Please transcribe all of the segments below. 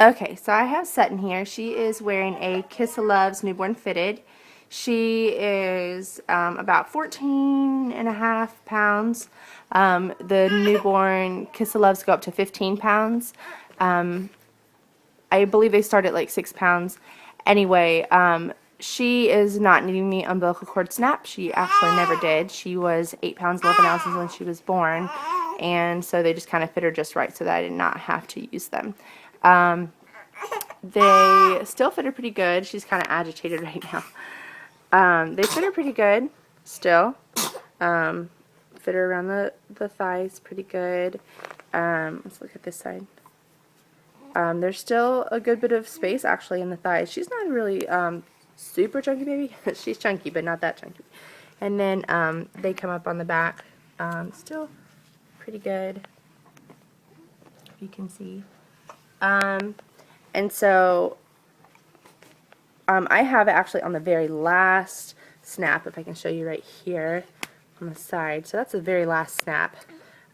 Okay, so I have Sutton here. She is wearing a Kissaluvs newborn fitted. She is about 14.5 pounds. The newborn Kissaluvs go up to 15 pounds. I believe they start at like 6 pounds. Anyway, she is not needing the umbilical cord snap. She actually never did. She was 8 pounds 11 ounces when she was born, and so they just kind of fit her just right so that I did not have to use them. They still fit her pretty good. She's kind of agitated right now. They fit her pretty good still. Fit her around the thighs pretty good. Let's look at this side. There's still a good bit of space actually in the thighs. She's not really super chunky baby. She's chunky, but not that chunky. And then they come up on the back. Still pretty good, if you can see. And so I have it actually on the very last snap, if I can show you right here on the side. So that's the very last snap.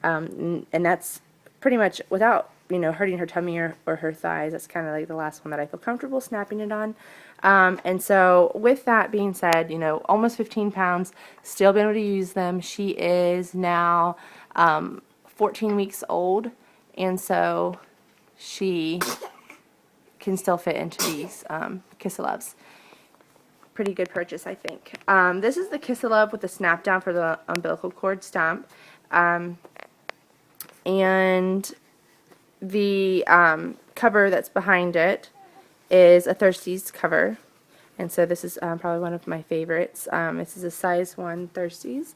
And that's pretty much without, hurting her tummy or her thighs. That's kind of like the last one that I feel comfortable snapping it on. And so with that being said, almost 15 pounds, still been able to use them. She is now 14 weeks old, and so she can still fit into these Kissaluvs. Pretty good purchase, I think. This is the Kissaluv with the snap down for the umbilical cord stump. And the cover that's behind it is a Thirsties cover. And so this is probably one of my favorites. This is a size 1 Thirsties.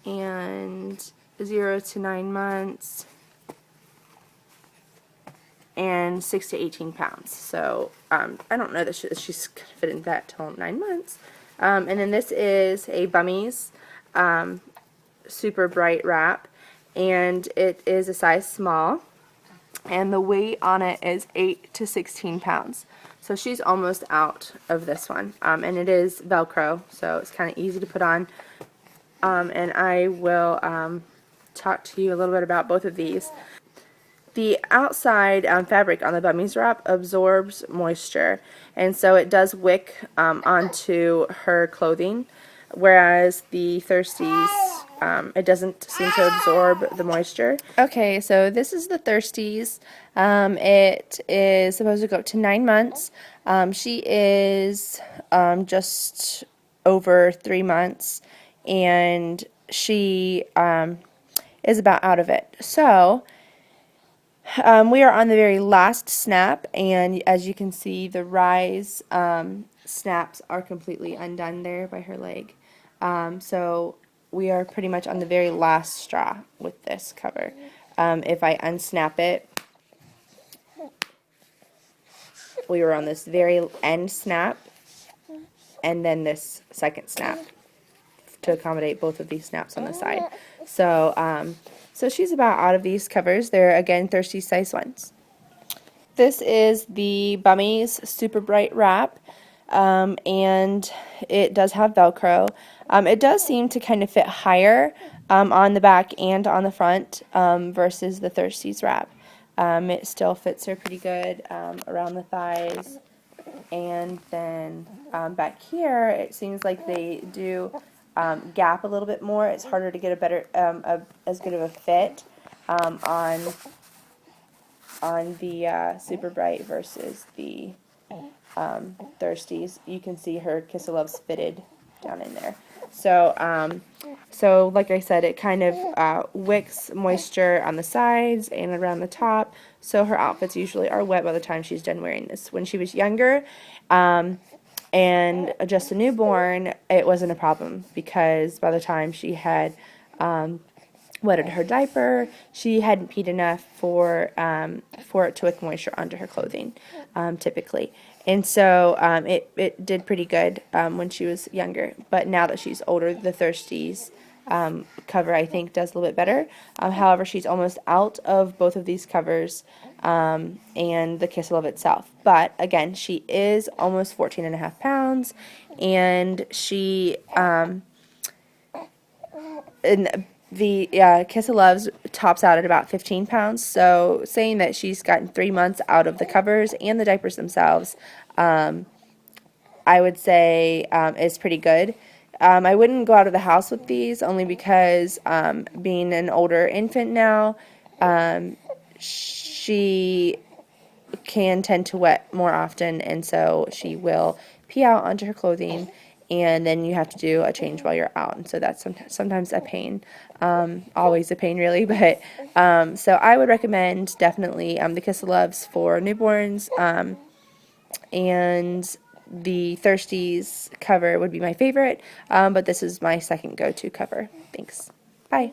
And 0 to 9 months. And 6 to 18 pounds. So I don't know that she's going to fit in that till 9 months. And then this is a Bummies super bright wrap, and it is a size small, and the weight on it is 8 to 16 pounds. So she's almost out of this one, and it is Velcro, so it's kind of easy to put on. And I will talk to you a little bit about both of these. The outside fabric on the Bummies wrap absorbs moisture, and so it does wick onto her clothing, whereas the Thirsties, it doesn't seem to absorb the moisture. Okay, so this is the Thirsties. It is supposed to go up to 9 months. She is just over 3 months, and she is about out of it. So we are on the very last snap, and as you can see, the rise snaps are completely undone there by her leg. So we are pretty much on the very last straw with this cover. If I unsnap it, we were on this very end snap, and then this second snap to accommodate both of these snaps on the side. So so she's about out of these covers. They're, again, Thirsty size 1s. This is the Bummies Super Bright Wrap, and it does have Velcro. It does seem to kind of fit higher on the back and on the front versus the Thirsties wrap. It still fits her pretty good around the thighs. And then back here, it seems like they do gap a little bit more. It's harder to get a better, as good of a fit on the Super Bright versus the Thirsties. You can see her Kissaluvs fitted down in there. So, so like I said, it kind of wicks moisture on the sides and around the top. So her outfits usually are wet by the time she's done wearing this. When she was younger, and just a newborn, it wasn't a problem because by the time she had wetted her diaper, she hadn't peed enough for it to wick moisture onto her clothing, typically. And so it did pretty good when she was younger. But now that she's older, the Thirsties cover, I think, does a little bit better. However, she's almost out of both of these covers and the Kissaluv itself. But, again, she is almost 14.5 pounds, and she, and The Kissaluvs tops out at about 15 pounds, so saying that she's gotten 3 months out of the covers and the diapers themselves, I would say is pretty good. I wouldn't go out of the house with these only because being an older infant now, she can tend to wet more often, and so she will pee out onto her clothing, and then you have to do a change while you're out, and so that's sometimes a pain, always a pain really, but so I would recommend definitely the Kissaluvs for newborns, and the Thirsties cover would be my favorite, but this is my second go-to cover. Thanks. Bye.